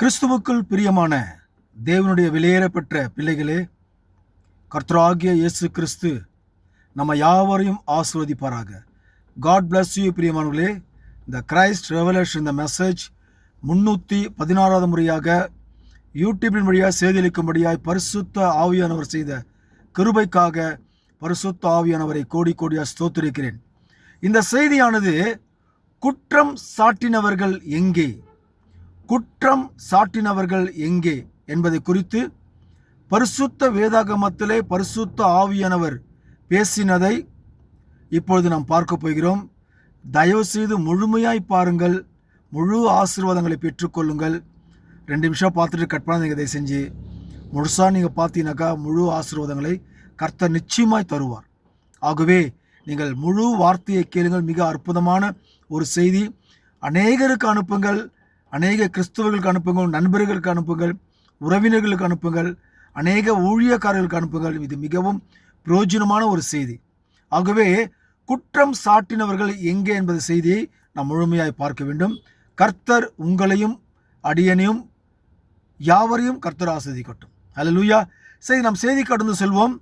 கிறிஸ்துவுக்குள் பிரியமான தேவனுடைய விலையேறப்பெற்ற பிள்ளைகளே, கர்த்தராகிய இயேசு கிறிஸ்து நம்ம யாவரையும் ஆசீர்வதிப்பாராக. காட் பிளஸ் யூ பிரியமானவர்களே. இந்த கிரைஸ்ட் ரெவலேஷன் இந்த மெசேஜ் 316வது முறையாக யூடியூபின் வழியாக செய்தியளிக்கும்படியாய் பரிசுத்த ஆவியானவர் செய்த கிருபைக்காக பரிசுத்த ஆவியானவரை கோடி கோடியாக ஸ்தோத்திரிக்கிறேன். இந்த செய்தியானது குற்றம் சாட்டினவர்கள் எங்கே, குற்றம் சாட்டினவர்கள் எங்கே என்பதை குறித்து பரிசுத்த வேதாகமத்திலே பரிசுத்த ஆவியானவர் பேசினதை இப்பொழுது நாம் பார்க்க போகிறோம். தயவு செய்து முழுமையாய் பாருங்கள், முழு ஆசீர்வாதங்களை பெற்றுக்கொள்ளுங்கள். 2 நிமிஷம் பார்த்துட்டு கட் பண்ணாதீங்க. இதை செஞ்சு முழுசாக நீங்கள் பார்த்தீங்கன்னாக்கா முழு ஆசீர்வாதங்களை கர்த்தர் நிச்சயமாய் தருவார். ஆகவே நீங்கள் முழு வார்த்தையை கேளுங்கள். மிக அற்புதமான ஒரு செய்தி. அநேகருக்கு அனுப்புங்கள், அநேக கிறிஸ்தவர்களுக்கு அனுப்புங்கள், நண்பர்களுக்கு அனுப்புங்கள், உறவினர்களுக்கு அனுப்புங்கள், அநேக ஊழியக்காரர்களுக்கு அனுப்புங்கள். இது மிகவும் பிரயோஜனமான ஒரு செய்தி. ஆகவே குற்றம் சாட்டினவர்கள் எங்கே என்பது செய்தியை நாம் முழுமையாய் பார்க்க வேண்டும். கர்த்தர் உங்களையும் அடியனையும் யாவரையும் கர்த்தர் ஆசீர்வதிக்கட்டும். அல்லேலூயா. சரி, நாம் செய்தி கடந்து செல்வோம்.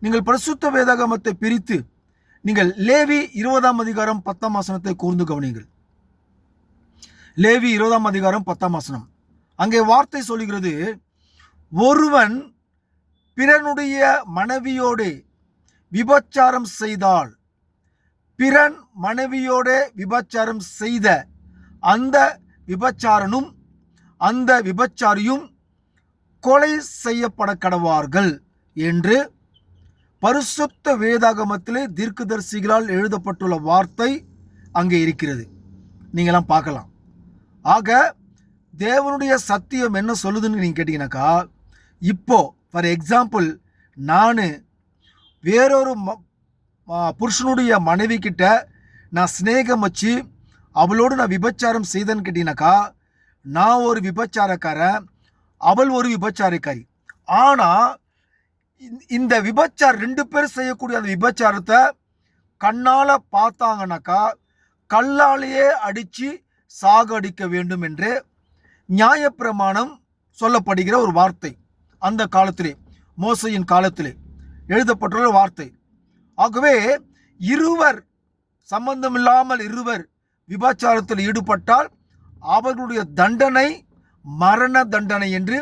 நீங்கள் பரிசுத்த வேதாகமத்தை பிரித்து நீங்கள் லேவி 20ஆம் அதிகாரம் 10ஆம் வசனத்தை கூர்ந்து கவனியுங்கள். லேவி 20ஆம் அதிகாரம் 10ஆம் வசனம். அங்கே வார்த்தை சொல்லுகிறது, ஒருவன் பிறனுடைய மனைவியோடு விபச்சாரம் செய்தால் பிறன் மனைவியோடு விபச்சாரம் செய்த அந்த விபச்சாரனும் அந்த விபச்சாரியும் கொலை செய்யப்பட கடவார்கள் என்று பரிசுத்த வேதாகமத்திலே தீர்க்கதரிசிகளால் எழுதப்பட்டுள்ள வார்த்தை அங்கே இருக்கிறது. நீங்களாம் பார்க்கலாம். ஆக தேவனுடைய சத்தியம் என்ன சொல்லுதுன்னு நீங்கள் கேட்டிங்கனாக்கா, இப்போ ஃபார் எக்ஸாம்பிள் நான் வேறொரு புருஷனுடைய மனைவி கிட்ட நான் சிநேகம் வச்சு அவளோடு நான் விபச்சாரம் செய்தேன்னு கேட்டிங்கனாக்கா, நான் ஒரு விபச்சாரக்காரன், அவள் ஒரு விபச்சாரக்காரி. ஆனால் இந்த விபச்சாரம் 2 பேர் செய்யக்கூடிய அந்த விபச்சாரத்தை கண்ணால் பார்த்தாங்கனாக்கா கல்லாலேயே அடித்து சாகடிக்க வேண்டும் என்று நியாயப்பிரமாணம் சொல்லப்படுகிற ஒரு வார்த்தை. அந்த காலத்திலே, மோசையின் காலத்திலே எழுதப்பட்டுள்ள வார்த்தை. ஆகவே இருவர் சம்பந்தமில்லாமல் இருவர் விபச்சாரத்தில் ஈடுபட்டால் அவர்களுடைய தண்டனை மரண தண்டனை என்று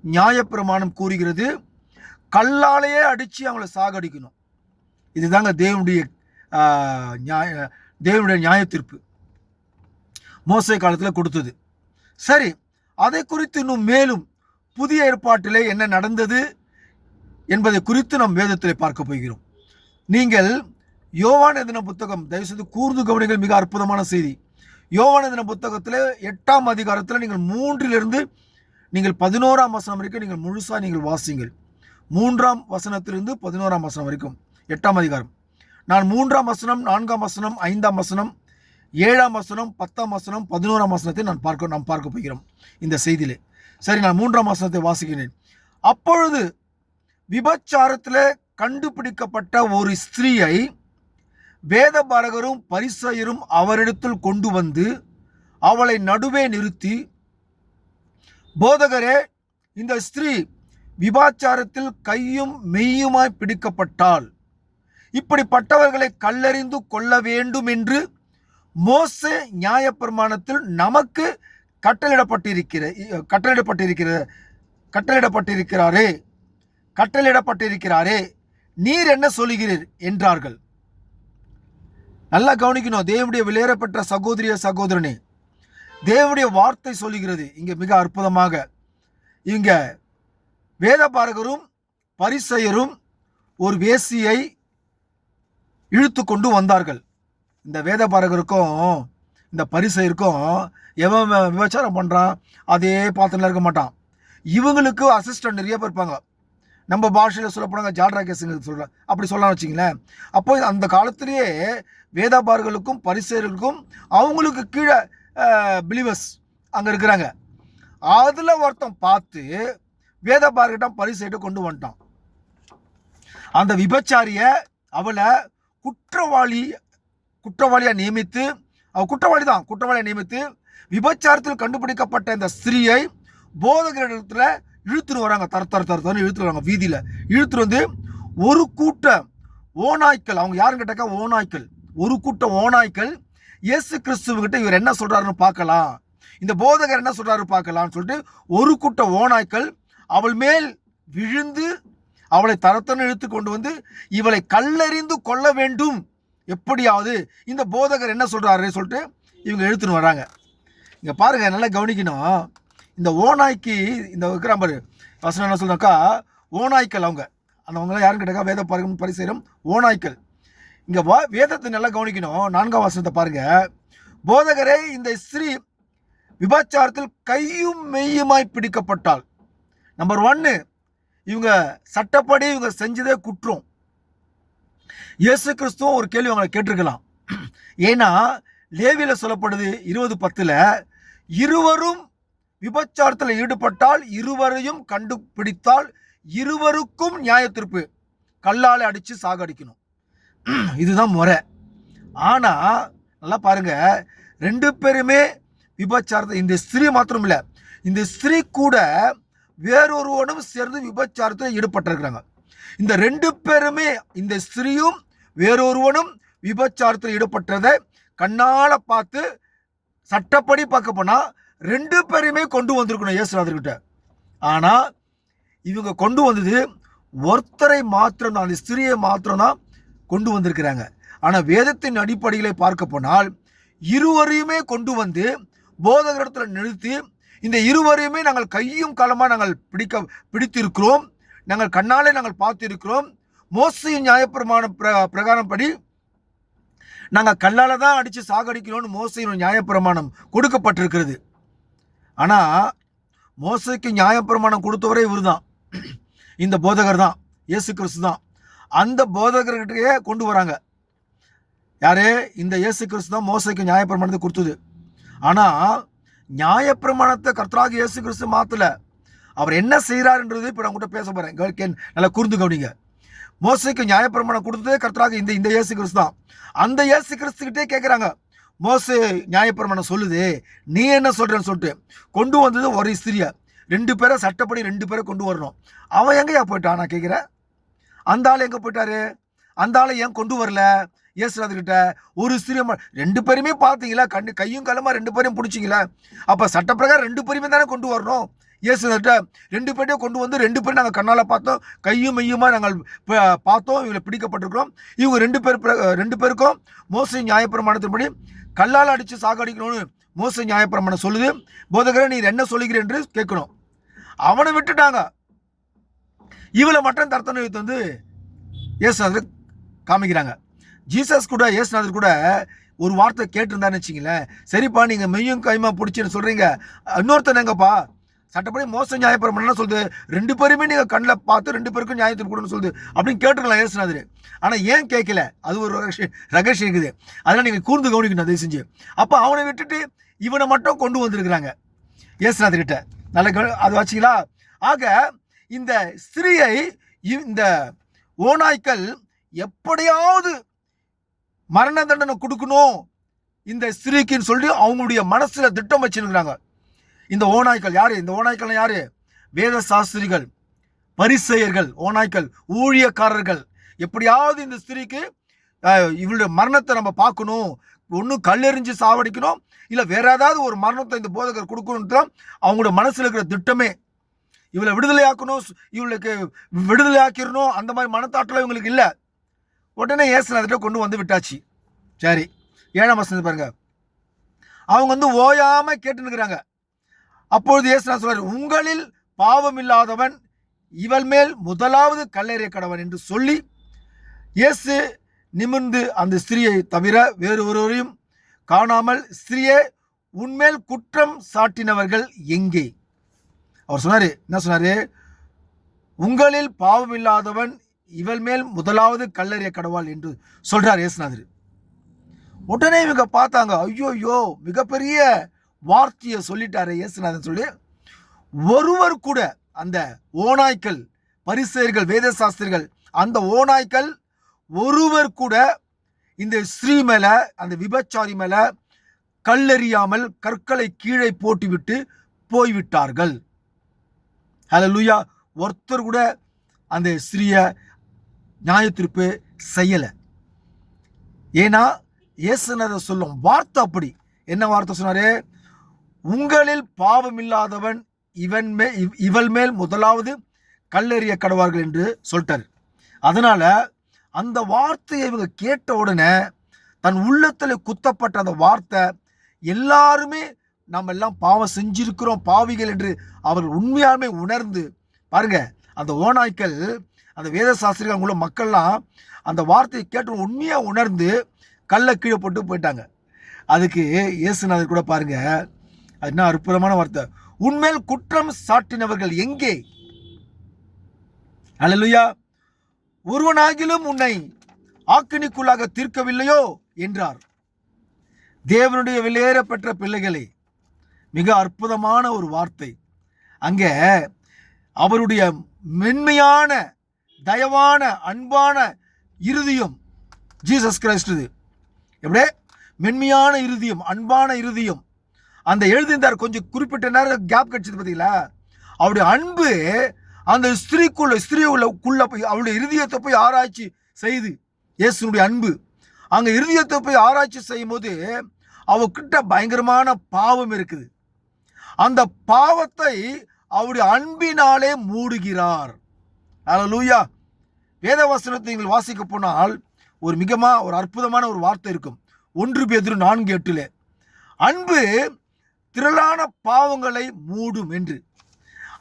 நியாயப்பிரமாணம் கூறுகிறது. கல்லாலேயே அடித்து அவங்கள சாகடிக்கணும். இதுதாங்க தேவனுடைய நியாய தீர்ப்பு மோசே காலத்தில் கொடுத்தது. சரி, அதை குறித்து இன்னும் மேலும் புதிய ஏற்பாட்டிலே என்ன நடந்தது என்பதை குறித்து நாம் வேதத்திலே பார்க்க போகிறோம். நீங்கள் யோவான் எழுதின புத்தகம் தயவுசெய்து கூர்ந்து கவனிங்கள். மிக அற்புதமான செய்தி. யோவான் எழுதின புத்தகத்தில் 8ஆம் அதிகாரத்தில் நீங்கள் 3லிருந்து நீங்கள் 11ஆம் வசனம் வரைக்கும் நீங்கள் முழுசாக நீங்கள் வாசிங்கள். 3ஆம் வசனத்திலிருந்து 11ஆம் வசனம் வரைக்கும் 8ஆம் அதிகாரம். நான் 3ஆம் வசனம், 4ஆம் வசனம், 5ஆம் வசனம், 7ஆம் வசனம், 10ஆம் வசனம், 11ஆம் வசனத்தை நாம் பார்க்க போகிறோம் இந்த செய்தியிலே. சரி, நான் 3ஆம் வசனத்தை வாசிக்கிறேன். அப்பொழுது விபச்சாரத்தில் கண்டுபிடிக்கப்பட்ட ஒரு ஸ்திரீயை வேதபாரகரும் பரிசேயரும் அவரிடத்தில் கொண்டு வந்து அவளை நடுவே நிறுத்தி, போதகரே, இந்த ஸ்திரீ விபச்சாரத்தில் கையும் மெய்யுமாய் பிடிக்கப்பட்டால் இப்படிப்பட்டவர்களை கல்லெறிந்து கொள்ள வேண்டும் என்று மோசே நியாயப்பிரமாணத்தில் நமக்கு கட்டளையிடப்பட்டிருக்கிறாரே, நீர் என்ன சொல்லுகிறீர் என்றார்கள். நல்லா கவனிக்கணும். தேவனுடைய விலையேறப்பட்ட சகோதரிய சகோதரனே, தேவனுடைய வார்த்தை சொல்லுகிறது இங்கே மிக அற்புதமாக. இங்க வேதபாரகரும் பரிசேயரும் ஒரு வேசியை இழுத்து கொண்டு வந்தார்கள். இந்த வேதபாரகருக்கும் இந்த பரிசேயருக்கும் எவன் விபச்சாரம் பண்ணுறான் அதே பாத்திரத்தில் இருக்க மாட்டான். இவங்களுக்கு அசிஸ்டன்ட் நிறைய பேர் இருப்பாங்க. நம்ம பாஷையில் சொல்லப்படுறாங்க ஜால்ரா கேஸுங்க சொல்கிறேன், அப்படி சொல்லலாம் வச்சிங்களேன். அப்போ அந்த காலத்திலேயே வேதபாரகர்களுக்கும் பரிசேயர்களுக்கும் அவங்களுக்கு கீழே பிலீவர்ஸ் அங்கே இருக்கிறாங்க. அதில் ஒருத்தன் பார்த்து வேதபாரகிட்டம் பரிசேயிட்ட கொண்டு வந்துட்டான். அந்த விபச்சாரியை அவளை குற்றவாளியாக நியமித்து, அவள் குற்றவாளியாக நியமித்து விபச்சாரத்தில் கண்டுபிடிக்கப்பட்ட இந்த ஸ்திரீயை போதகரிடத்துல இழுத்துட்டு வராங்க. தர இழுத்துட்டு வராங்க. வீதியில இழுத்துட்டு வந்து ஒரு கூட்ட ஓநாய்க்கள், அவங்க யாருன்னு கேட்டாக்கா ஓநாய்க்கள், ஒரு கூட்ட ஓநாய்க்கள் இயேசு கிறிஸ்துவகிட்ட இவர் என்ன சொல்றாருன்னு பார்க்கலாம், இந்த போதகர் என்ன சொல்றாரு பார்க்கலாம்னு சொல்லிட்டு ஒரு கூட்ட ஓநாய்க்கள் அவள் மேல் விழுந்து அவளை தரத்தன இழுத்து கொண்டு வந்து இவளை கல்லெறிந்து கொள்ள வேண்டும், எப்படியாவது இந்த போதகர் என்ன சொல்றாரு சொல்லிட்டு இவங்க இழுத்துன்னு வராங்க. இங்க பாருங்க, நல்லா கவனிக்கணும். இந்த ஓநாய்க்கு இந்த இருக்கிற வசனம் என்ன சொல்றாக்கா, ஓநாய்க்கள் அவங்களாம் யாருன்னு கேட்டாக்கா வேத பரிசேரும் ஓநாய்க்கள். இங்க வேதத்தை நல்லா கவனிக்கணும். 4ஆம் வசனத்தை பாருங்க. போதகரே, இந்த ஸ்திரீ விபச்சாரத்தில் கையும் மெய்யுமாய் பிடிக்கப்பட்டாள். நம்பர் 1, இவங்க சட்டப்படி இவங்க செஞ்சதே குற்றம். இயேசு கிறிஸ்துவும் ஒரு கேள்வி அவங்களை கேட்டிருக்கலாம். ஏன்னா லேவியில சொல்லப்படுது 20:10 இருவரும் விபச்சாரத்தில் ஈடுபட்டால் இருவரையும் கண்டுபிடித்தால் இருவருக்கும் நியாய தீர்ப்பு, கல்லாலே அடிச்சு சாகடிக்கணும். இதுதான் முறை. ஆனா நல்லா பாருங்க, 2 பேருமே விபச்சாரத்தை, இந்த ஸ்திரீ மாத்திரம் இல்ல, இந்த ஸ்திரீ கூட வேறொருவனும் சேர்ந்து விபச்சாரத்தில் ஈடுபட்டிருக்கிறாங்க. இந்த 2 பேருமே, இந்த ஸ்திரீயும் வேறொருவனும் விபச்சாரத்தில் ஈடுபட்டதை கண்ணால பார்த்து சட்டப்படி பார்க்க போனா 2 பேருமே கொண்டு வந்திருக்கணும் இயேசுநாதர்கிட்ட. ஆனா இவங்க கொண்டு வந்தது ஒருத்தரை மாத்திரம் தான், அந்த ஸ்திரியை மாத்திரம் தான் கொண்டு வந்திருக்கிறாங்க. ஆனா வேதத்தின் அடிப்படையிலே பார்க்க போனால் இருவரையுமே கொண்டு வந்து போதகரிடத்துல நிறுத்தி இந்த இருவரையுமே நாங்கள் கையும் காலமா நாங்கள் பிடித்திருக்கிறோம், நாங்கள் கண்ணாலே நாங்கள் பார்த்திருக்கிறோம், மோசையின் நியாயப்பிரமாண பிரகாரம் படி நாங்கள் கல்லால தான் அடிச்சு சாகடிக்கணும்னு மோசையின் நியாயப்பிரமாணம் கொடுக்கப்பட்டிருக்கிறது. ஆனா மோசைக்கு நியாயப்பிரமாணம் கொடுத்தவரே இவர் தான், இந்த போதகர் தான், இயேசு கிறிஸ்து தான். அந்த போதகர்கிட்டயே கொண்டு வராங்க. யாரு? இந்த இயேசு கிறிஸ்து தான் மோசைக்கு நியாயப்பிரமாணத்தை கொடுத்தது. ஆனா நியாயப்பிரமாணத்தை கர்த்தராகிய இயேசு கிறிஸ்து மாத்தல. அவர் என்ன செய்யறாருன்றது இப்ப நான் கூட பேச போறேன். நல்லா கூர்ந்து கவனிங்க. மோசைக்கு நியாயப்பிரமாணம் கொடுத்ததே கர்த்தராகிய இந்த இயேசு கிறிஸ்து தான். அந்த இயேசு கிறிஸ்துக்கிட்டே கேட்கிறாங்க, மோசே நியாயப்பிரமாணம் சொல்லுது, நீ என்ன சொல்றேன்னு சொல்லிட்டு கொண்டு வந்தது ஒரு ஸ்திரியா, 2 பேரை சட்டப்படி 2 பேரை கொண்டு வரணும். அவன் எங்கயா போயிட்டான்? நான் கேட்கிறேன். அந்த ஆள் எங்க போயிட்டாரு? அந்த ஆளை ஏன் கொண்டு வரல இயேசுநாதர்கிட்ட? ஒரு ஸ்திரியை 2 பேருமே பார்த்தீங்களா, கையும் காலமா 2 பேரையும் பிடிச்சிங்களா? அப்ப சட்டப்பிரகாரம் 2 பேருமே தானே கொண்டு வரணும். இயேசுநாதர்கிட்ட 2 பேரையும் கொண்டு வந்து 2 பேரும் நாங்கள் கண்ணால பார்த்தோம், கையும் மெய்யுமா நாங்கள் பார்த்தோம், இவங்களை பிடிக்கப்பட்டிருக்கிறோம். இவங்க 2 பேருக்கும் மோசே நியாயப்பிரமாணத்தின்படி கல்லால் அடிச்சு சாகடிக்கணும்னு மோசே நியாயப்பிரமாணம் சொல்லுது. போதகரே, நீர் என்ன சொல்லுகிறேன் என்று கேட்கணும். அவனை விட்டுட்டாங்க. இவளை மட்டும் தர்த்தனை வந்து இயேசுநாதர் காமிக்கிறாங்க. ஜீசஸ் கூட இயேசுநாதர் கூட ஒரு வார்த்தை கேட்டிருந்தான்னு வச்சிங்களேன், சரிப்பா நீங்க மெய்யும் கைமா பிடிச்சின்னு சொல்றீங்க, இன்னொருத்தன் எங்கப்பா? சட்டப்படி மோச நியாயப்பிரமாணம் என்ன சொல்லுது? 2 பேருமே நீங்க கண்ணில் பார்த்து 2 பேருக்கும் நியாயத்தை கொடுன்னு சொல்லுது அப்படின்னு கேட்டுருக்கலாம் இயேசுநாதர். ஆனா ஏன் கேட்கல? அது ஒரு ரகசியம் இருக்குது. அதெல்லாம் நீங்க கூர்ந்து கவனிக்கணும் அதை செஞ்சு. அப்ப அவனை விட்டுட்டு இவனை மட்டும் கொண்டு வந்திருக்கிறாங்க இயேசுநாதர் கிட்ட. நல்ல அது வச்சிங்களா? ஆக இந்த ஸ்திரியை இந்த ஓநாய்க்கள் எப்படியாவது மரண தண்டனை கொடுக்கணும் இந்த ஸ்திரீக்குன்னு சொல்லி அவங்களுடைய மனசுல திட்டம் வச்சிருக்கிறாங்க. இந்த ஓநாய்க்கள் யாரு? இந்த ஓநாய்க்கள் யாரு? வேத சாஸ்திரிகள், பரிசேயர்கள், ஓநாய்க்கள், ஊழியக்காரர்கள். எப்படியாவது இந்த ஸ்திரீக்கு இவளுடைய மரணத்தை நம்ம பார்க்கணும், ஒன்றும் கல்லெறிஞ்சு சாவடிக்கணும், இல்லை வேற ஏதாவது ஒரு மரணத்தை இந்த போதகர் கொடுக்கணும்னு அவங்களோட மனசுல இருக்கிற திட்டமே. இவளை விடுதலையாக்கணும், இவளுக்கு விடுதலையாக்கிடணும், அந்த மாதிரி மனத்தாற்றல இவங்களுக்கு இல்லை. உடனே இயேசுநாதர்கிட்ட கொண்டு வந்து விட்டாச்சு. சரி, 7ஆம் வசனம் பாருங்க. அவங்க வந்து ஓயாம கேட்டு நிற்கிறாங்க. அப்பொழுது இயேசுநாதர் சொல்றாரு, உங்களில் பாவம் இல்லாதவன் இவள் மேல் முதலாவது கல்லெறிய கடவன் என்று சொல்லி இயேசு நிமிர்ந்து அந்த ஸ்திரியை தவிர வேறு ஒருவரையும் காணாமல், ஸ்திரியே உன்மேல் குற்றம் சாட்டினவர்கள் எங்கே? அவர் சொன்னாரு, என்ன சொன்னாரு? உங்களில் பாவம் இல்லாதவன் இவள் மேல் முதலாவது கல்லெறிய கடவாள் என்று சொல்றார் இயேசுநாதர். உடனே இவங்க பார்த்தாங்க, ஐயோ மிகப்பெரிய வார்த்தையை சொல்லிட்டாரு இயேசுநாதன் சொல்லி. ஒருவர் கூட, அந்த ஓநாய்க்கள், பரிசேயர்கள், வேத சாஸ்திரிகள், அந்த ஓநாய்க்கள் ஒருவர் கூட இந்த ஸ்ரீ மேல, அந்த விபச்சாரி மேல கல்லெறியாமல் கற்களை கீழே போட்டுவிட்டு போய்விட்டார்கள். ஹல்லேலூயா. ஒருத்தர் கூட அந்த ஸ்திரீயை நியாய தீர்ப்பு செய்யலை. ஏன்னா இயேசுநாதர் சொல்லும் வார்த்தை அப்படி. என்ன வார்த்தை சொன்னாரு? உங்களில் பாவம் இல்லாதவன் இவள் மேல் முதலாவது கல்லெறிய கடவார்கள் என்று சொல்லிட்டாரு. அதனால அந்த வார்த்தையை இவங்க கேட்ட உடனே தன் உள்ளத்தில் குத்தப்பட்ட அந்த வார்த்தை, எல்லாருமே நம்ம எல்லாம் பாவம் செஞ்சிருக்கிறோம், பாவிகள் என்று அவர்கள் உண்மையாலுமே உணர்ந்து பாருங்க. அந்த ஓநாய்க்கள், அந்த வேத சாஸ்திரிகள் உள்ள மக்கள்லாம் அந்த வார்த்தையை கேட்டு உண்மையா உணர்ந்து கல்லை கீழே போட்டு போயிட்டாங்க. அதுக்கு இயேசுநாதர் கூட பாருங்க, அது என்ன அற்புதமான வார்த்தை. உன்மேல் குற்றம் சாட்டினவர்கள் எங்கே? அல்லேலூயா. ஒருவனாகிலும் உன்னை ஆக்கினிக்குள்ளாக தீர்க்கவில்லையோ என்றார். தேவனுடைய வெளியேற பெற்ற பிள்ளைகளே, மிக அற்புதமான ஒரு வார்த்தை. அங்கே அவருடைய மென்மையான, தயவான, அன்பான இருதயம் ஜீசஸ் கிரைஸ்ட். எப்படியே மென்மையான இருதயம், அன்பான இருதயம். அந்த எழுதியிருந்தார். கொஞ்சம் குறிப்பிட்ட நேரம் கேப் கிடைச்சது பார்த்தீங்களா? அவருடைய அன்பு அந்த ஸ்திரீக்குள்ள போய் அவருடைய இருதயத்தை போய் ஆராய்ச்சி செய்து, இயேசுனுடைய அன்பு அங்க இருதயத்தை போய் ஆராய்ச்சி செய்யும் போது அவகிட்ட பயங்கரமான பாவம் இருக்குது. அந்த பாவத்தை அவருடைய அன்பினாலே மூடுகிறார். அல்லேலூயா. வேத வசனத்தை நீங்கள் வாசிக்க போனால் ஒரு அற்புதமான ஒரு வார்த்தை இருக்கும். 1 பேதுரு 4:8 அன்பு திரளான பாவங்களை மூடும் என்று.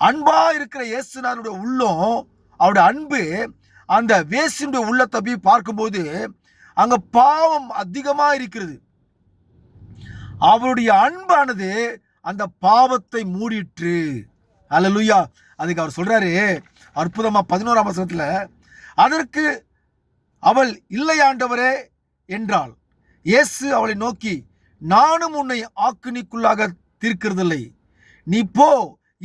அன்பா இருக்கிற இயேசுநாதருடைய உள்ளம், அவருடைய அன்பு அந்த வேசினுடைய உள்ளத்தை போய் பார்க்கும்போது அங்க பாவம் அதிகமா இருக்கிறது. அவருடைய அன்பானது அந்த பாவத்தை மூடிற்று. அல்லேலூயா. அதுக்கு அவர் சொல்றாரு அற்புதமா 11ஆம் வசனத்துல, அதற்கு அவள் இல்லை ஆண்டவரே என்றாள். இயேசு அவளை நோக்கி, நானும் உன்னை ஆக்கினிக்குள்ளாக தீர்க்கிறதில்லை, நீ போ,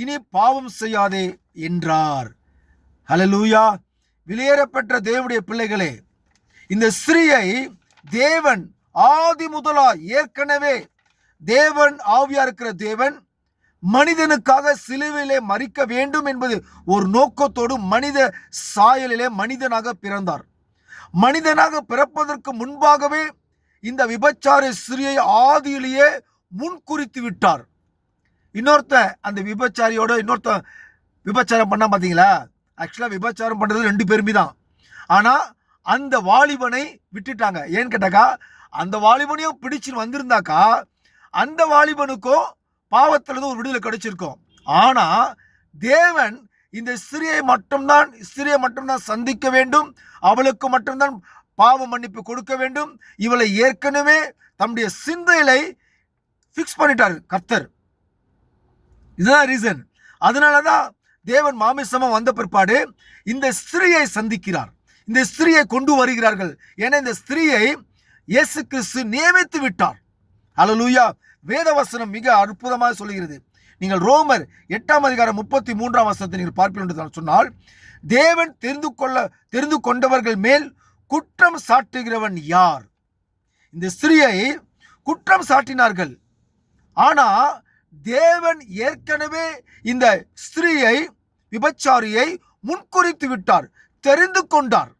இனி பாவம் செய்யாதே என்றார். அல்லேலூயா. வெளியேறப்பெற்ற தேவனுடைய பிள்ளைகளே, இந்த ஸ்திரீயை தேவன் ஆதி முதலா ஏற்கனவே தேவன் ஆவியா இருக்கிற தேவன் மனிதனுக்காக சிலுவையிலே மரிக்க வேண்டும் என்பது ஒரு நோக்கத்தோடு மனித சாயலிலே மனிதனாக பிறந்தார். மனிதனாக பிறப்பதற்கு முன்பாகவே இந்த விபச்சார ஸ்திரீயை ஆதியிலேயே முன்குறித்து விட்டார். அந்த விபச்சாரியோட இன்னொருத்தன் விபச்சாரம் பண்ணா பார்த்தீங்களா? ஆக்சுவலாக விபச்சாரம் பண்ணுறது 2 பேருமே தான். ஆனால் அந்த வாலிபனை விட்டுட்டாங்க. ஏன்னு கேட்டாக்கா, அந்த வாலிபனையும் பிடிச்சு வந்திருந்தாக்கா அந்த வாலிபனுக்கும் பாவத்திலிருந்து ஒரு விடுதலை கிடைச்சிருக்கும். ஆனால் தேவன் இந்த ஸ்திரியை மட்டும்தான் சந்திக்க வேண்டும், அவளுக்கு மட்டும்தான் பாவ மன்னிப்பு கொடுக்க வேண்டும். இவளை ஏற்கனவே தம்முடைய சிந்தையிலை ஃபிக்ஸ் பண்ணிட்டார் கர்த்தர். இதுதான் ரீசன். அதனாலதான் தேவன் மாமிசமா வந்த பிற்பாடு இந்த ஸ்திரியை சந்திக்கிறார், இந்த ஸ்திரியை கொண்டு வருகிறார்கள். ஏன்னா இந்த ஸ்திரியை இயேசு கிறிஸ்து நியமித்து விட்டார். அல்லேலூயா. வேதவசனம் மிக அற்புதமாக சொல்லுகிறது. நீங்கள் ரோமர் 8ஆம் அதிகாரம் 33ஆம் வசனத்தை நீங்கள் பார்ப்பீர்கள் என்று சொன்னால், தேவன் தெரிந்து கொண்டவர்கள் மேல் குற்றம் சாட்டுகிறவன் யார்? இந்த ஸ்திரியை குற்றம் சாட்டினார்கள். ஆனா தேவன் ஏற்கனவே இந்த ஸ்திரியை, விபச்சாரியை முன்குறித்து விட்டார், தெரிந்து கொண்டார்.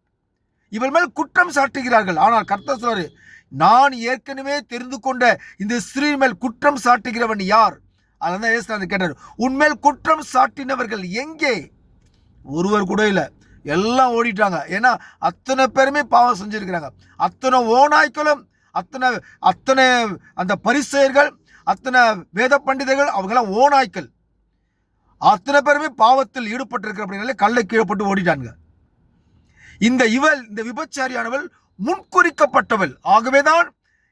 இவள் மேல் குற்றம் சாட்டுகிறார்கள். ஆனால் கர்த்தர் சொல்றாரு, நான் ஏற்கனவே தெரிந்து கொண்ட இந்த ஸ்திரீ மேல் குற்றம் சாட்டுகிறவன் யார்? அதான் இயேசு கேட்டார், உன்மேல் குற்றம் சாட்டினவர்கள் எங்கே? ஒருவர் கூட இல்லை, எல்லாம் ஓடிட்டாங்க. ஏன்னா அத்தனை பேருமே பாவம் செஞ்சிருக்கிறாங்க. அத்தனை ஓநாய்க்களும், அத்தனை அந்த பரிசேயர்கள், அத்தனை வேத பண்டிதர்கள், அவங்கெல்லாம் ஓநாய்க்கள். அத்தனை பேருமே பாவத்தில் ஈடுபட்டிருக்கிற அப்படின்னாலே கல்லை கீழப்பட்டு ஓடிட்டாங்க. இந்த விபச்சாரியானவள் முன்குறிக்கப்பட்டவள். ஆகவேதான்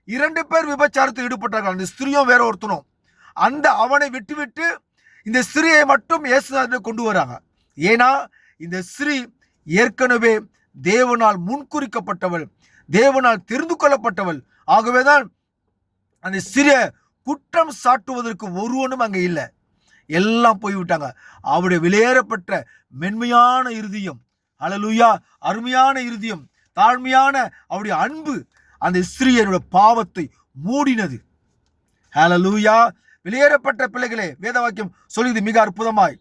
2 பேர் விபச்சாரத்தில் ஈடுபட்டார்கள், அந்த ஸ்திரியும் வேற ஒருத்தனும். அந்த அவனை விட்டுவிட்டு இந்த ஸ்திரியை மட்டும் இயேசுநாதரை கொண்டு வராங்க. ஏன்னா இந்த ஸ்திரீ ஏற்கனவே தேவனால் முன்குறிக்கப்பட்டவள், தேவனால் தெரிந்து கொள்ளப்பட்டவள். ஆகவேதான் அந்த ஸ்திரியை குற்றம் சாட்டுவதற்கு ஒருவனும் அங்கே இல்லை, எல்லாம் போய்விட்டாங்க. அவருடைய வெளியேறப்பட்ட மென்மையான இருதயம், அல்லேலூயா, அருமையான இருதயம், தாழ்மையான அவருடைய அன்பு அந்த ஸ்திரீயனுடைய பாவத்தை மூடினது. அல்லேலூயா. வெளியேறப்பட்ட பிள்ளைகளே, வேத வாக்கியம் சொல்லுது மிக அற்புதமாய்,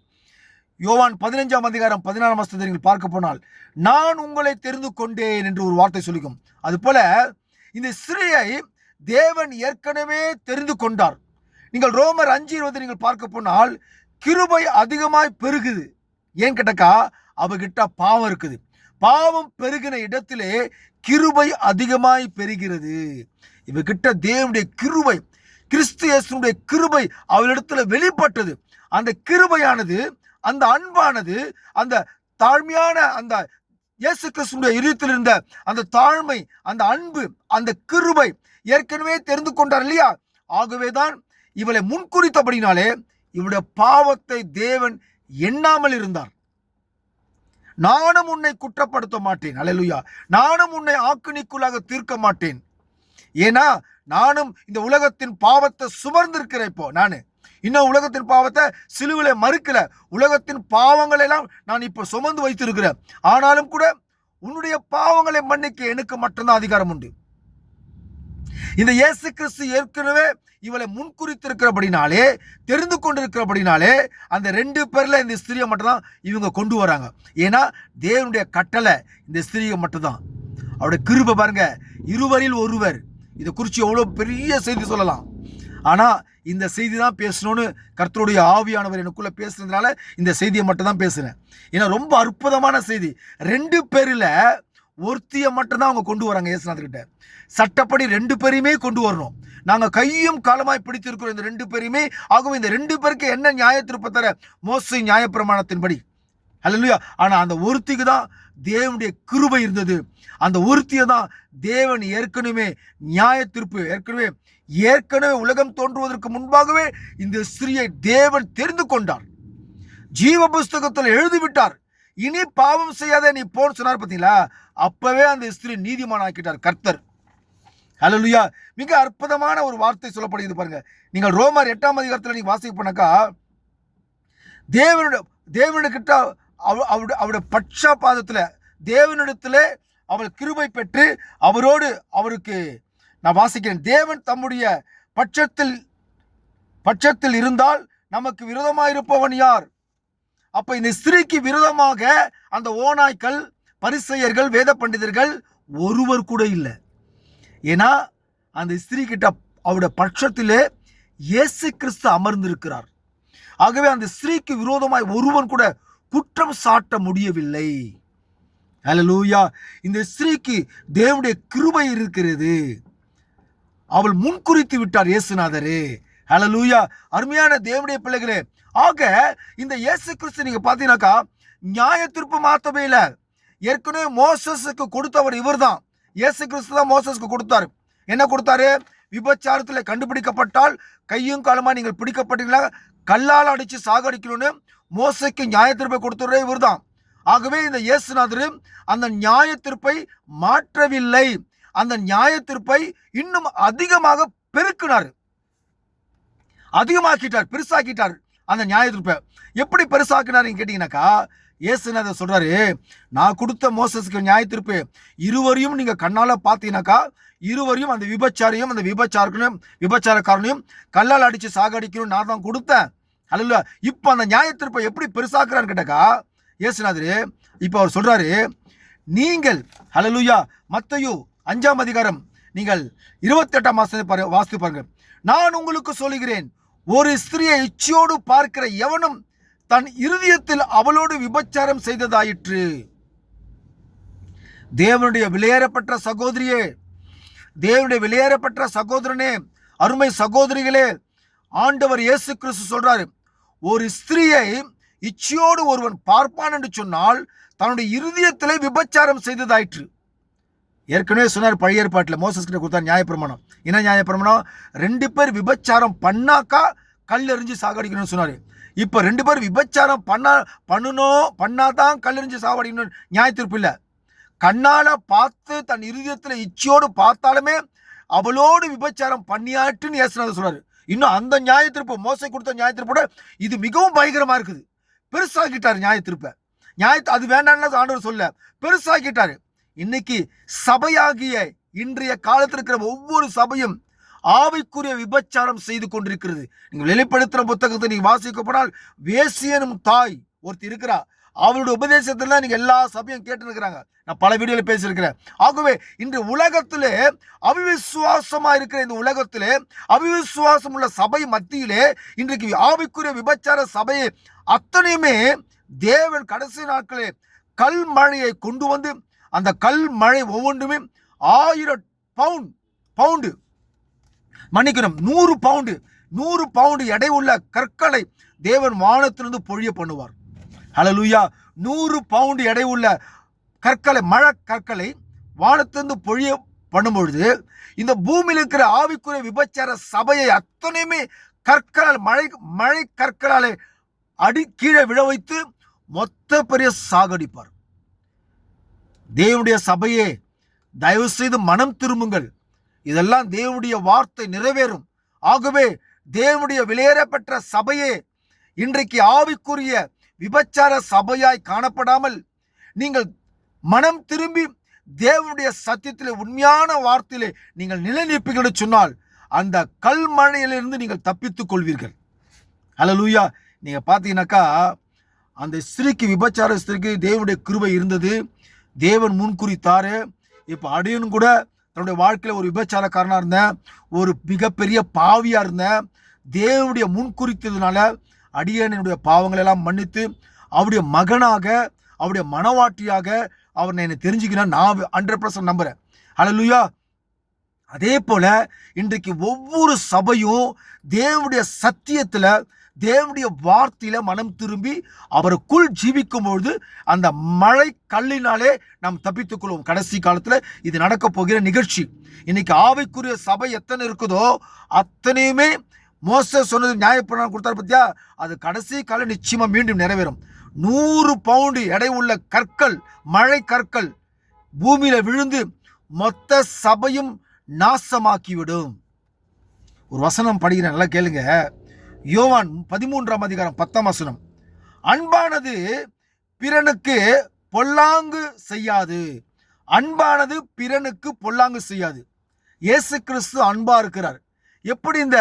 யோவான் 15:16 நீங்கள் பார்க்க போனால், நான் உங்களை தெரிந்து கொண்டேன் என்று ஒரு வார்த்தை சொல்லிக்கும். அது போல இந்த ஸ்திரீயை தேவன் ஏற்கனவே தெரிந்து கொண்டார். நீங்கள் ரோமர் 5:20 நீங்கள் பார்க்க போனால், கிருபை அதிகமாய் பெருகுது. ஏன் கேட்டக்கா, அவகிட்ட பாவம் இருக்குது. பாவம் பெருகின இடத்திலே கிருபை அதிகமாய் பெறுகிறது. இவகிட்ட தேவனுடைய கிருபை, கிறிஸ்து இயேசுடைய கிருபை அவளிடத்துல வெளிப்பட்டது. அந்த கிருபையானது, அந்த அன்பானது, அந்த தாழ்மையான அந்த இயேசு கிறிஸ்துடைய இதயத்தில் இருந்த அந்த தாழ்மை, அந்த அன்பு, அந்த கிருபை ஏற்கனவே தெரிந்து கொண்டார் இல்லையா? ஆகவேதான் இவளை முன்குறித்தபடினாலே இவளுடைய பாவத்தை தேவன் எண்ணாமல் இருந்தார். நானும் உன்னை குற்றப்படுத்த மாட்டேன், அல்லேலூயா, நானும் உன்னை ஆக்கினிக்குள்ளாக தீர்க்க மாட்டேன். ஏன்னா நானும் இந்த உலகத்தின் பாவத்தை சுமர்ந்திருக்கிறேன். இப்போ நான் இன்னும் உலகத்தின் பாவத்தை சிலுவில மறுக்கல. உலகத்தின் பாவங்களை எல்லாம் நான் இப்போ சுமந்து வைத்திருக்கிறேன். ஆனாலும் கூட உன்னுடைய பாவங்களை மன்னிக்க எனக்கு மட்டும்தான் அதிகாரம் உண்டு. இந்த இயேசு கிறிஸ்து ஏற்கனவே இவளை முன்குறித்திருக்கிறபடினாலே, தெரிந்து கொண்டிருக்கிறபடினாலே, அந்த 2 பேர்ல இந்த ஸ்திரியை மட்டும்தான் இவங்க கொண்டு வராங்க. ஏன்னா தேவனுடைய கட்டளை இந்த ஸ்திரியை மட்டும்தான். அவருடைய கிருபை பாருங்க, இருவரில் ஒருவர். இதை குறித்து எவ்வளோ பெரிய செய்தி சொல்லலாம். ஆனால் இந்த செய்தி தான் பேசணும்னு கர்த்தருடைய ஆவியானவர் எனக்குள்ள பேசுறதுனால இந்த செய்தியை மட்டும் தான் பேசுகிறேன். ஏன்னா ரொம்ப அற்புதமான செய்தி. 2 பேரில் ஒருத்தியை மட்டும்தான் அவங்க கொண்டு வராங்க இயேசுநாதர்கிட்ட. சட்டப்படி 2 பேரையுமே கொண்டு வரணும். நாங்கள் கையும் காலமாய் பிடித்திருக்கிறோம் இந்த 2 பேரையுமே. ஆகவே இந்த 2 பேருக்கு என்ன நியாயத்திருப்ப தர? மோசே நியாயப்பிரமாணத்தின்படி. அல்லேலூயா. ஆனால் அந்த ஒருத்திக்கு தான் தேவனுடைய கிருபை இருந்தது. அந்த ஒருத்தியை தான் தேவன் ஏற்கனவே நியாயத்திருப்பு, ஏற்கனவே உலகம் தோன்றுவதற்கு முன்பாகவே இந்த ஸ்திரியை தேவன் தெரிந்து கொண்டார். ஜீவ புஸ்தகத்தில் எழுதிவிட்டார். இனி பாவம் செய்யாத நீ போன்னு சொன்னார் பார்த்தீங்களா? அப்பவே அந்த ஸ்திரீ நீதிமான் ஆக்கிட்டார் கர்த்தர். அல்லேலூயா. மிக அற்புதமான ஒரு வார்த்தை சொல்லப்படுகிறது பாருங்க. நீங்கள் ரோமர் 8 நீங்க வாசிக்க போனாக்கா, தேவனுக்கிட்ட அவருடைய பட்சபாதத்துல, தேவனிடத்துல அவள் கிருபை பெற்று அவருக்கு நான் வாசிக்கிறேன். தேவன் தம்முடைய பட்சத்தில் இருந்தால் நமக்கு விரோதமாக இருப்பவன் யார்? அப்ப இந்த ஸ்திரீக்கு விரோதமாக அந்த ஓநாய்க்கள், பரிசேயர்கள், வேத பண்டிதர்கள் ஒருவர் கூட இல்லை. ஏன்னா அந்த ஸ்திரீ கிட்ட அவருடைய பட்சத்திலே இயேசு கிறிஸ்து அமர்ந்திருக்கிறார். ஆகவே அந்த ஸ்திரீக்கு விரோதமாய் ஒருவன் கூட குற்றம் சாட்ட முடியவில்லை. அல்லேலூயா. இந்த ஸ்திரீக்கு தேவனுடைய கிருபை இருக்கிறது. அவள் முன்குறித்து விட்டார் இயேசுநாதரே. அல்லேலூயா. அருமையான தேவனுடைய பிள்ளைகளே, ஆக இந்த இயேசு கிறிஸ்து நீங்க பாத்தீங்கன்னாக்கா நியாய தீர்ப்பு மாத்தவே இல்லை. ஏற்கனவே மோசஸுக்கு கொடுத்தவர் இவர் தான். இயேசு கிறிஸ்து தான் மோசஸுக்கு கொடுத்தாரு. என்ன கொடுத்தாரு? விபச்சாரத்தில் கண்டுபிடிக்கப்பட்டால் கையும் காலமா நீங்கள் பிடிக்கப்பட்டீங்களா, கல்லால் அடிச்சு சாகடிக்கணும்னு மோசைக்கு நியாய தீர்ப்பை கொடுத்துறே இவர் தான். ஆகவே இந்த இயேசுநாதர் அந்த நியாய தீர்ப்பை மாற்றவில்லை. அந்த நியாய தீர்ப்பை இன்னும் அதிகமாக பெருக்கினார், அதிகமாக்கிட்டார், பெருசாக்கிட்டார். அந்த நியாய தீர்ப்பை எப்படி பெருசாக்கினார் கேட்டீங்கன்னாக்கா, இயேசுநாதர் சொல்றாரு, நான் கொடுத்த மோசஸுக்கு நியாய தீர்ப்பு இருவரையும் நீங்க கண்ணால பார்த்தீங்கன்னாக்கா, இருவரையும் அந்த விபச்சாரக்காரனையும் கல்லால் அடிச்சு சாகடிக்கணும் நான் தான் கொடுத்தேன். அல்ல, இப்ப அந்த நியாய தீர்ப்பை எப்படி பெருசாக்குறான்னு கேட்டாக்கா, இயேசுநாதர் இப்ப அவர் சொல்றாரு, நீங்கள் அல்லேலூயா மத்தேயு 5 நீங்கள் 28 வாசித்து பாருங்க. நான் உங்களுக்கு சொல்லுகிறேன், ஒரு ஸ்திரியை இச்சையோடு பார்க்கிற எவனும் தன் இருதயத்தில் அவளோடு விபச்சாரம் செய்ததாயிற்று. தேவனுடைய விலையேறப்பட்ட சகோதரியே, தேவனுடைய விலையேறப்பட்ட சகோதரனே, அருமை சகோதரிகளே, ஆண்டவர் இயேசு கிறிஸ்து சொல்றாரு, ஒரு ஸ்திரியை இச்சையோடு ஒருவன் பார்ப்பான் என்று சொன்னால் தன்னுடைய இருதயத்திலே விபச்சாரம் செய்ததாயிற்று. ஏற்கனவே சொன்னார் பழைய ஏற்பாட்டில் மோசஸ் கிட்ட கொடுத்தார் நியாயப்பிரமாணம். என்ன நியாயப்பிரமாணம்? 2 பேர் விபச்சாரம் பண்ணாக்கா கல்லெறிஞ்சு சாகடிக்கணும்னு சொன்னார். இப்போ 2 பேர் விபச்சாரம் பண்ணாதான் கல்லெறிஞ்சு சாகடிக்கணும் நியாய தீர்ப்பு இல்லை. கண்ணால பார்த்து தன் இருதயத்தில் இச்சையோடு பார்த்தாலுமே அவளோடு விபச்சாரம் பண்ணியாட்டுன்னு இயேசுநாதர் சொல்றாரு. இன்னும் அந்த நியாய தீர்ப்பு, மோசை கொடுத்த நியாய தீர்ப்போட இது மிகவும் பயங்கரமா இருக்குது. பெருசாக்கிட்டார் நியாய தீர்ப்பை. அது வேண்டாம்னு ஆண்டவர் சொல்ல, பெருசாக்கிட்டாரு. இன்னைக்கு சபையாகிய இன்றைய காலத்தில் இருக்கிற ஒவ்வொரு சபையும் ஆவிக்குரிய விபச்சாரம் செய்து கொண்டிருக்கிறது. நீங்கள் வெளிப்படுத்துற புத்தகத்தை நீங்க வாசிக்க போனால், வேசியனும் தாய் ஒருத்தி இருக்கிறா. அவருடைய உபதேசத்துல நீங்க எல்லா சபையும் கேட்டு இருக்கிறாங்க. நான் பல வீடியோல பேசியிருக்கிறேன். ஆகவே இன்று உலகத்திலே அவிவிசுவாசமா இருக்கிற இந்த உலகத்திலே அவிவிசுவாசம் உள்ள சபை மத்தியிலே இன்றைக்கு ஆவிக்குரிய விபச்சார சபையை அத்தனையுமே தேவன் கடைசி நாட்களே கல் மழையை கொண்டு வந்து அந்த கல் மழை ஒவ்வொன்றுமே 1000 பவுண்டு மன்னிக்கணும் 100 பவுண்டு எடை உள்ள கற்களை தேவன் வானத்திலிருந்து பொழிய பண்ணுவார். ஹல்லேலூயா. 100 பவுண்டு எடை உள்ள கற்களை, மழை கற்களை வானத்திலிருந்து பொழிய பண்ணும்பொழுது இந்த பூமியில் இருக்கிற ஆவிக்குரிய விபச்சார சபையை அத்தனையுமே கற்களால் மழை கற்களாலே கீழே விழ வைத்து மொத்த பெரிய சாகடிப்பார். தேவனுடைய சபையே, தயவு செய்து மனம் திரும்புங்கள். இதெல்லாம் தேவனுடைய வார்த்தை நிறைவேறும். ஆகவே தேவனுடைய விலையேறப்பெற்ற சபையே, இன்றைக்கு ஆவிக்குரிய விபச்சார சபையாய் காணப்படாமல் நீங்கள் மனம் திரும்பி தேவனுடைய சத்தியத்திலே உண்மையான வார்த்தையிலே நீங்கள் நிலைநிற்பீர்கள் என்று சொன்னால் அந்த கல் மழையிலிருந்து நீங்கள் தப்பித்துக் கொள்வீர்கள். ஹல்லேலூயா. நீங்க பார்த்தீங்கன்னாக்கா அந்த ஸ்திரீக்கு, விபச்சார ஸ்திரீக்கு தேவனுடைய கிருபை இருந்தது. தேவன் முன்குறித்தாரு. இப்போ அடியனும் கூட தன்னுடைய வாழ்க்கையில் ஒரு விபச்சாரக்காரனாக இருந்தேன், ஒரு மிகப்பெரிய பாவியா இருந்தேன். தேவனுடைய முன்குறித்ததுனால அடியனுடைய பாவங்களை எல்லாம் மன்னித்து அவருடைய மகனாக, அவருடைய மனவாட்டியாக அவர் என்னை தெரிஞ்சுக்கிறேன். நான் 100% நம்புறேன். ஹல்லேலூயா. அதே போல இன்றைக்கு ஒவ்வொரு சபையும் தேவனுடைய சத்தியத்துல, தேவனுடைய வார்த்தையில மனம் திரும்பி அவருக்குள் ஜீவிக்கும் பொழுது அந்த மழை கல்லினாலே நாம் தப்பித்துக் கொள்வோம். கடைசி காலத்துல இது நடக்க போகிற நிகழ்ச்சி. இன்னைக்கு ஆவிக்குரிய சபை எத்தனை இருக்குதோ அத்தனையுமே மோசே சொன்னது நியாயப்பிரமாணம் கொடுத்தாரு பத்தியா, அது கடைசி காலம் நிச்சயமா மீண்டும் நிறைவேறும். 100 பவுண்டு எடை உள்ள கற்கள், மழை கற்கள் பூமியில விழுந்து மொத்த சபையும் நாசமாக்கிவிடும். ஒரு வசனம் படிக்கிறேன், நல்லா கேளுங்க. யோவான் 13ஆம் அதிகாரம் 10ஆம் வசனம். அன்பானது பிறனுக்கு பொல்லாங்கு செய்யாது. அன்பானது பிறனுக்கு பொல்லாங்கு செய்யாது. இயேசு கிறிஸ்து அன்பா இருக்கிறார். எப்படி இந்த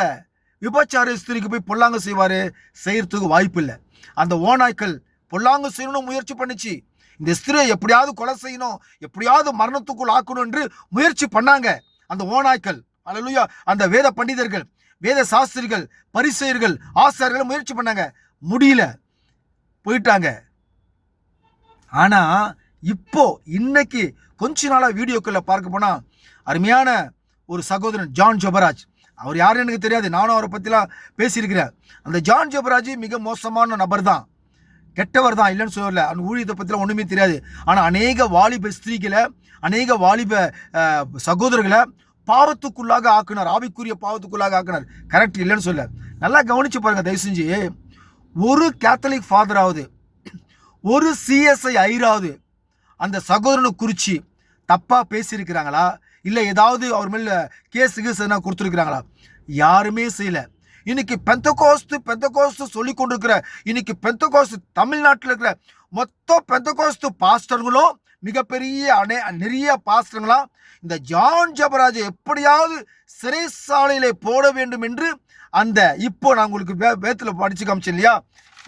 விபச்சார ஸ்திரீக்கு போய் பொல்லாங்கு செய்வாரு? செய்யறதுக்கு வாய்ப்பு இல்லை. அந்த ஓநாய்க்கள் பொல்லாங்கு செய்யணும்னு முயற்சி பண்ணிச்சு. இந்த ஸ்திரியை எப்படியாவது கொலை செய்யணும், எப்படியாவது மரணத்துக்குள் ஆக்கணும் என்று முயற்சி பண்ணாங்க அந்த ஓநாய்க்கள். அல்லேலூயா. அந்த வேத பண்டிதர்கள், வேத சாஸ்திரிகள், பரிசேயர்கள், ஆசாரியர்கள் முயற்சி பண்ணாங்க, முடியல, போயிட்டாங்க. ஆனா இப்போ இன்னைக்கு கொஞ்ச நாளா வீடியோக்குள்ள பார்க்க போனா அருமையான ஒரு சகோதரன் ஜான் ஜெபராஜ், அவர் யாருன்னு எனக்கு தெரியாது, நானும் அவரை பத்திலாம் பேசியிருக்கிறேன். அந்த ஜான் ஜெபராஜ் மிக மோசமான நபர் தான், கெட்டவர் தான், இல்லைன்னு சொல்லல. அந்த ஊழியத்தை பற்றிலாம் ஒன்றுமே தெரியாது. ஆனால் அநேக வாலிப ஸ்திரீகளை, அநேக வாலிப சகோதரர்களை பாவத்துக்குள்ளாக ஆக்குனார், ஆவிக்குரிய பாவத்துக்குள்ளாக ஆக்குனார். கரெக்ட், இல்லைன்னு சொல்ல. நல்லா கவனிச்சு பாருங்க தயவு செஞ்சு. ஒரு கேத்தலிக் ஃபாதராவது, ஒரு சிஎஸ்ஐ ஐராவது அந்த சகோதரனை குறித்து தப்பாக பேசியிருக்கிறாங்களா? இல்லை ஏதாவது அவர் மேல கேஸ் கொடுத்துருக்கிறாங்களா? யாருமே செய்யல. இன்னைக்கு பெந்தகோஸ்து சொல்லி கொண்டிருக்கிற, இன்னைக்கு பெந்தகோஸ்து தமிழ்நாட்டில் இருக்கிற மொத்த பெந்தகோஸ்து பாஸ்டர்களும், மிகப்பெரிய நிறைய பாஸ்டர்களாம் இந்த ஜான் ஜெபராஜை எப்படியாவது சிறைசாலையிலே போட வேண்டும் என்று அந்த இப்போ நான் உங்களுக்கு வேதத்தில் படிச்சு காமிச்சேன் இல்லையா,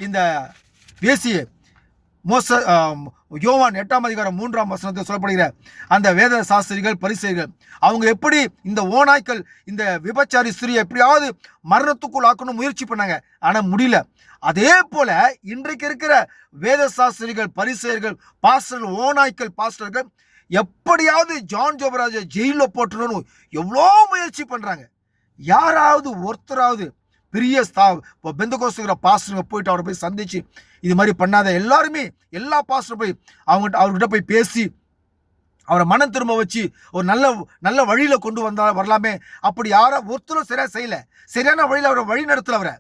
இந்த வேசிய யோவான் 8ஆம் அதிகாரம் 3ஆம் வசனத்தில் சொல்லப்படுகிற அந்த வேத சாஸ்திரிகள், பரிசேயர்கள், அவங்க எப்படி இந்த ஓநாய்க்கள் இந்த விபச்சாரி ஸ்திரியை எப்படியாவது மரணத்துக்குள் ஆக்கணும் முயற்சி பண்ணாங்க, ஆனால் முடியல. அதே போல இன்றைக்கு இருக்கிற வேத சாஸ்திரிகள், பரிசேயர்கள், பாஸ்டர்கள், ஓநாய்க்கள் பாஸ்டர்கள் எப்படியாவது ஜான் ஜெபராஜை ஜெயிலில் போட்டணும்னு எவ்வளோ முயற்சி பண்றாங்க. யாராவது ஒருத்தராவது பெரிய பெந்தகோஸ்துங்கிற பாஸ்டருங்க போயிட்டு அவரை போய் சந்திச்சு இது மாதிரி பண்ணாத, எல்லாருமே எல்லா பாஸ்டரும் போய் அவர்கிட்ட போய் பேசி அவரை மனம் திரும்ப வச்சு ஒரு நல்ல வழியில கொண்டு வரலாமே. அப்படி யாரோ ஒருத்தரும் சரியா செய்யல, சரியான வழியில் அவரை வழி நடத்தல அவரை.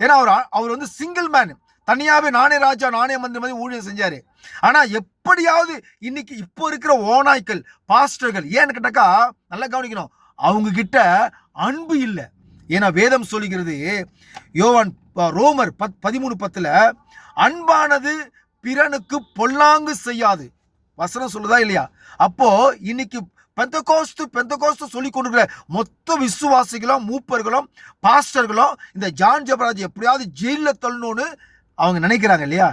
ஏன்னா அவர் வந்து சிங்கிள் மேன், தனியாவே நானே ராஜா நானே மந்திரி மாதிரி ஊழியம் செஞ்சாரு. ஆனா எப்படியாவது இன்னைக்கு இப்போ இருக்கிற ஓநாய்க்கள் பாஸ்டர்கள், ஏன்னு கேட்டாக்கா நல்லா கவனிக்கணும், அவங்க கிட்ட அன்பு இல்லை. ஏன்னா வேதம் சொல்லுகிறது, யோவான் ரோமர் 13:10 அன்பானது பிறனுக்கு பொல்லாங்கு செய்யாது. வசனம் சொல்லுதா இல்லையா? அப்போ இன்னைக்கு பெந்தகோஸ்து சொல்லி கொண்டிருக்கிற மொத்த விசுவாசிகளும், மூப்பர்களும், பாஸ்டர்களும் இந்த ஜான் ஜெபராஜ் எப்படியாவது ஜெயிலில் தள்ளணும்னு அவங்க நினைக்கிறாங்க இல்லையா?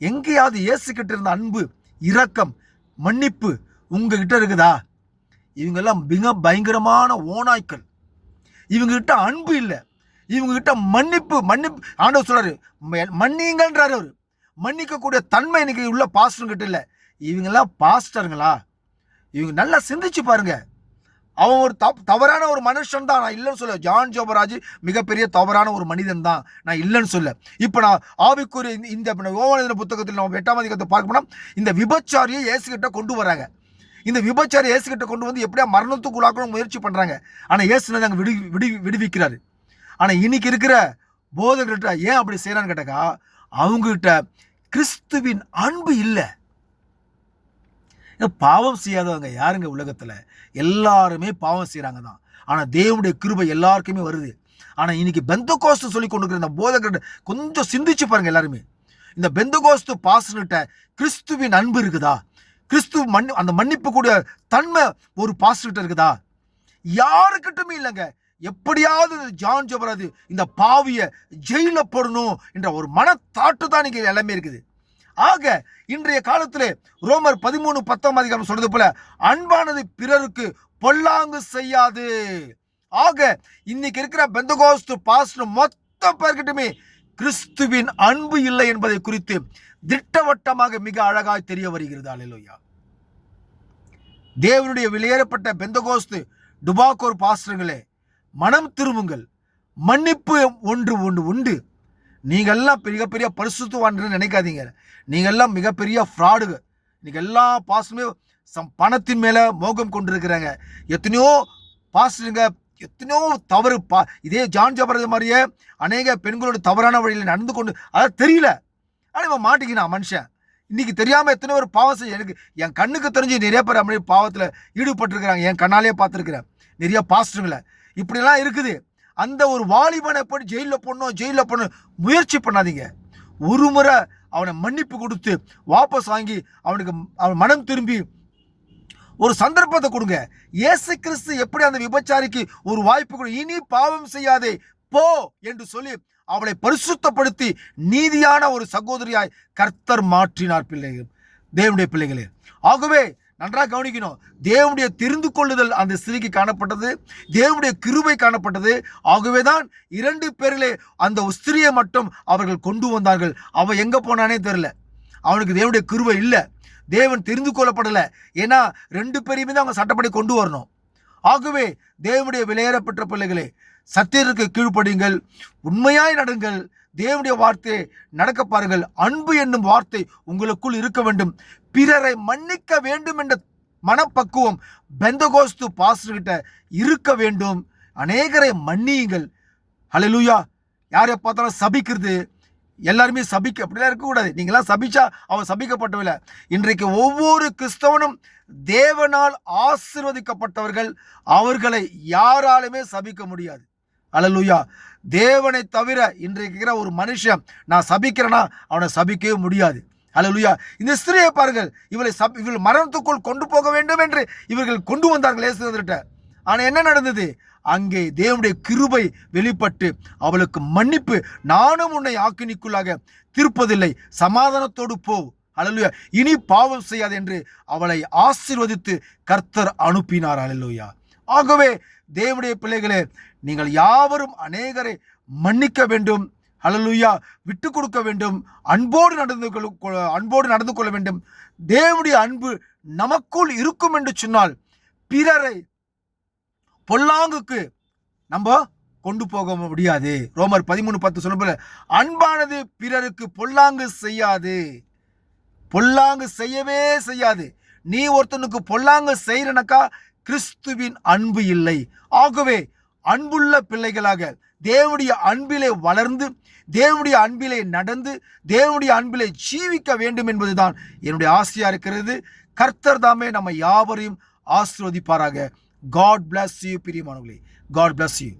எங்கேயாவது இயேசு கிட்ட இருந்த அன்பு, இரக்கம், மன்னிப்பு உங்ககிட்ட இருக்குதா? இவங்கெல்லாம் மிக பயங்கரமான ஓநாய்க்கள். இவங்க கிட்ட அன்பு இல்லை, இவங்க கிட்ட மன்னிப்பு ஆண்டவர் சொல்றாரு மன்னிங்கன்றாரு. அவரு மன்னிக்கக்கூடிய தன்மை இன்னைக்கு உள்ள பாஸ்டர் கிட்ட இல்லை. இவங்கெல்லாம் பாஸ்டருங்களா? இவங்க நல்லா சிந்திச்சு பாருங்க. அவன் ஒரு தவறான ஒரு மனுஷன் தான், நான் இல்லைன்னு சொல்ல. ஜான் ஜோபராஜ் மிகப்பெரிய தவறான ஒரு மனிதன் தான், நான் இல்லைன்னு சொல்ல. இப்போ நான் ஆவிக்குரிய இந்த யோவான் புத்தகத்தில் நம்ம 8ஆம் அதிகாரத்தை பார்க்கணும். இந்த விபச்சாரியை இயேசுகிட்ட கொண்டு வராங்க. இந்த விபச்சாரி இயேசுகிட்ட கொண்டு வந்து எப்படியா மரணத்துக்குள்ளாக்கணும் முயற்சி பண்ணுறாங்க. ஆனால் இயேசு நாங்கள் விடுவிக்கிறாரு. ஆனால் இன்னைக்கு இருக்கிற போதகர்கிட்ட ஏன் அப்படி செய்யறான்னு கேட்டாக்கா, அவங்ககிட்ட கிறிஸ்துவின் அன்பு இல்லை. பாவம் செய்யாதவங்க யாருங்க உலகத்தில்? எல்லாருமே பாவம் செய்கிறாங்க தான். ஆனால் தேவனுடைய கிருபை எல்லாருக்குமே வருது. ஆனால் இன்னைக்கு பெந்தகோஸ்து சொல்லி கொண்டு இந்த போதகர்கிட்ட கொஞ்சம் சிந்திச்சு பாருங்க. எல்லாருமே இந்த பெந்தகோஸ்து பாஸ்டர்கிட்ட கிறிஸ்துவின் அன்பு இருக்குதா? அந்த மன்னிப்பு கூடிய தன்மை ஒரு பாஸ்டர்கிட்ட இருக்குதா? யாருக்கிட்டுமே இல்லைங்க. எப்படியாவது ஜான் ஜோபராஜ் இந்த பாவிய ஜெயில போடணும் என்ற ஒரு மனத்தாட்டு தான் இங்க எல்லாமே இருக்குது. ஆக இன்றைய காலத்திலே ரோமர் 13:10 சொல்றது போல அன்பானது பிறருக்கு பொல்லாங்கு செய்யாது. ஆக இன்னைக்கு இருக்கிற பெந்தகோஸ்து பாஸ்டர் மொத்த பேர்கிட்டமே கிறிஸ்துவின் அன்பு இல்லை என்பதை குறித்து திட்டவட்டமாக மிக அழகாய் தெரிய வருகிறது. அல்லேலூயா. தேவனுடைய வெளியேறப்பட்ட பெந்தகோஸ்து டுபாகோர் பாஸ்டர்களே, மனம் திரும்புங்கள். மன்னிப்பு ஒன்று உண்டு. நீங்கள்லாம் மிகப்பெரிய பரிசுத்தவான்கள் நினைக்காதீங்க. நீங்கள்லாம் மிகப்பெரிய ஃப்ராடுங்க. இன்னைக்கு எல்லா பாஸ்டருமே பணத்தின் மேல மோகம் கொண்டிருக்கிறாங்க. எத்தனையோ பாஸ்டருங்க எத்தனையோ தவறு. இதே ஜான் ஜோபராஜ் மாதிரியே அநேக பெண்களோட தவறான வழியில் நடந்து கொண்டு, அதாவது தெரியல, ஆனால் இவன் மாட்டிக்கினான் மனுஷன். இன்னைக்கு தெரியாம எத்தனை பேர் பாவம் செய்ய, எனக்கு என் கண்ணுக்கு தெரிஞ்சு நிறைய பேர் அப்படி பாவத்தில் ஈடுபட்டிருக்கிறாங்க. என் கண்ணாலே பார்த்துருக்கிறேன் நிறைய பாஸ்டருங்களை. இப்படிலாம் இருக்குது. அந்த ஒரு வாலிபனை போய் ஜெயிலில் போடணும் முயற்சி பண்ணாதீங்க. ஒரு முறை அவனை மன்னிப்பு கொடுத்து வாபஸ் வாங்கி அவன் மனம் திரும்பி ஒரு சந்தர்ப்பத்தை கொடுங்க. இயேசு கிறிஸ்து எப்படி அந்த விபச்சாரிக்கு ஒரு வாய்ப்பு கொடு, இனி பாவம் செய்யாதே போ என்று சொல்லி அவளை பரிசுத்தப்படுத்தி நீதியான ஒரு சகோதரியாய் கர்த்தர் மாற்றினார். தேவனுடைய பிள்ளைகளே, ஆகவே நன்றாக கவனிக்கணும். தேவனுடைய தெரிந்து கொள்ளுதல் அந்த ஸ்திரீக்கு காணப்பட்டது, தேவனுடைய கிருபை காணப்பட்டது. ஆகவேதான் 2 பேரிலே அந்த ஸ்திரியை மட்டும் அவர்கள் கொண்டு வந்தார்கள். அவன் எங்க போனானே தெரியல. அவனுக்கு தேவனுடைய கிருபை இல்லை, தேவன் தெரிந்து கொள்ளப்படலை. ஏன்னா 2 பேரையுமே தான் அவங்க சட்டப்படி கொண்டு வரணும். ஆகவே தேவனுடைய விலையேறப்பட்ட பிள்ளைகளே, சத்தியத்திற்கு கீழ்ப்படியுங்கள், உண்மையாய் நடங்கள், தேவனுடைய வார்த்தையை நடக்க பாருங்கள். அன்பு என்னும் வார்த்தை உங்களுக்குள் இருக்க வேண்டும். பிறரை மன்னிக்க வேண்டும் என்ற மனப்பக்குவம் பெந்தகோஸ்து பாஸ்டர்கிட்ட இருக்க வேண்டும். அநேகரை மன்னியுங்கள். ஹல்லேலூயா. யாரை பார்த்தாலும் சபிக்கிறது, எல்லாருமே சபிக்க அப்படிலாம் இருக்கக்கூடாது. நீங்களாம் சபிச்சா அவன் சபிக்கப்பட்டவில்லை. இன்றைக்கு ஒவ்வொரு கிறிஸ்தவனும் தேவனால் ஆசீர்வதிக்கப்பட்டவர்கள். அவர்களை யாராலுமே சபிக்க முடியாது. அல்லேலூயா. தேவனை தவிர இன்றைக்கு இருக்கிற ஒரு மனுஷன் நான் சபிக்கிறேன்னா அவனை சபிக்கவே முடியாது. அல்லேலூயா. இந்த ஸ்திரியை பாருங்கள், இவள் மரணத்துக்குள் கொண்டு போக வேண்டும் என்று இவர்கள் கொண்டு வந்தார்கள் இயேசுவிட்ட. ஆனால் என்ன நடந்தது? அங்கே தேவனுடைய கிருபை வெளிப்பட்டு அவளுக்கு மன்னிப்பு, நானும் உன்னை ஆக்கினிக்குள்ளாக தீர்ப்பதில்லை, சமாதானத்தோடு போ, அல்லேலூயா, இனி பாவம் செய்யாது என்று அவளை ஆசீர்வதித்து கர்த்தர் அனுப்பினார். அல்லேலூயா. ஆகவே தேவனுடைய பிள்ளைகளே, நீங்கள் யாவரும் அநேகரை மன்னிக்க வேண்டும். அல்லேலூயா. விட்டு கொடுக்க வேண்டும். அன்போடு நடந்து கொள்ள வேண்டும். தேவனுடைய அன்பு நமக்குள் இருக்கும் என்று சொன்னால் பிறரை பொல்லாங்குக்கு நம்ம கொண்டு போக முடியாது. ரோமர் 13:10 சொல்லும்போது அன்பானது பிறருக்கு பொல்லாங்கு செய்யாது. பொல்லாங்கு செய்யவே செய்யாது. நீ ஒருத்தனுக்கு பொல்லாங்கு செய்யறனக்கா கிறிஸ்துவின் அன்பு இல்லை. ஆகவே அன்புள்ள பிள்ளைகளாக தேவனுடைய அன்பிலே வளர்ந்து, தேவனுடைய அன்பிலே நடந்து, தேவனுடைய அன்பிலே ஜீவிக்க வேண்டும் என்பதுதான் என்னுடைய ஆசையா இருக்கிறது. கர்த்தர் தாமே நம்ம யாவரையும் ஆசீர்வதிப்பாராக. God bless you பிரியமானவர்களே. God bless you.